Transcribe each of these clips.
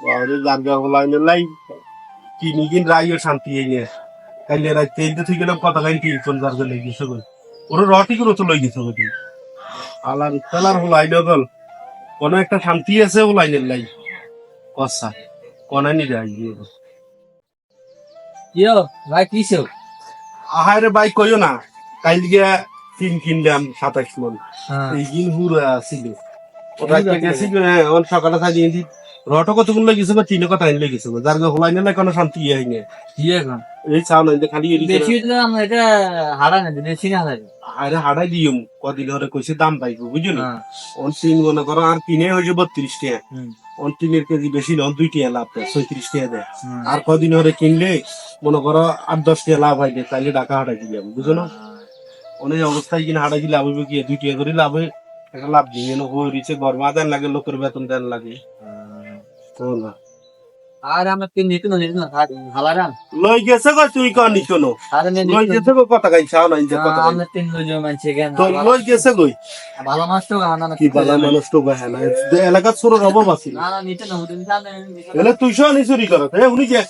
বাবারে জার্গা হলাইনে লাই কিনি কিন রাইও শান্তি এই নিয়ে কাইলে রাত তেইতে থেকে গেলাম কথা কাইন কি কোন জার্গা লই গেছে গো ওর রটি করে তো লই গেছে গো আলার তালার হলাইনে গল কোন একটা শান্তি আছে হলাইনের লাই কসা কোনানি যাই ইয়ো ভাই কিসো আহারে ভাই কইও না কাইল গিয়া তিন কিনলাম 27 মন এই দিন হুরা ছিল ওটা গেছি ওর সকালে সাজিয়ে দিই রটো কতগুলো লেগেছে বা তিনে কথা আইন লেগেছে যার হলাই না কোনো শান্তি হয়নি ইয়ে এখন এই চাও না খালি বেশি হইলে আমরা এটা হারা না বেশি না হারাই আরে হাড়াই দিও কদিন ধরে কইছে দাম পাইবো বুঝলি অন তিন মনে করো আর কিনে হয়েছে 32 টাকা অন তিনের কেজি বেশি না 2 টাকা লাভ দেয় 36 টাকা দেয় আর কদিন ধরে কিনলে মনে করো 8-10 টাকা লাভ হয় তাইলে টাকা হারাই দিলাম বুঝো না অনেক অবস্থায় কিনা হারাই দিলে লাভ হইবে কি 2 টাকা করে লাভ হয় একটা লাভ দিয়ে হইছে গরমা দেন লাগে লোকের বেতন দেন লাগে তো না আর আমরা তিন নিতে না হালারাম লই গেছে গো তুই কানি শোনো আরে নে লই গেছে গো কথা গাই চাও না যে কথা আমরা তিন লইজো মানছে কেন তো লই গেছে গই ভালো মাছ তো গানা না কি বালা মানুষ তো গায় না এলাকা ছোট অভাব আছে না না নিতে না হুদিন জানে এলে তুই শো নি চুরি করত এ উনি যে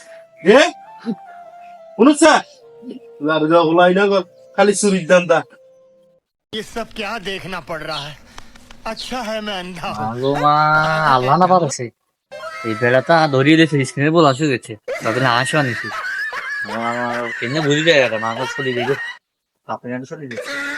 এ উনুসা লার গা হলাই না গো খালি চুরির দান্দা ये सब क्या देखना पड़ रहा है अच्छा है मैं अंधा हूँ ভালো মা আল্লাহ না পারছে এই বেড়াটা ধরিয়ে দিয়েছে স্ক্রিনে বল আসে গেছে তাদের আসো আনিছি আমার কেন ভুলি যায় মাংস চলে যাবে আপনি চলে যাবে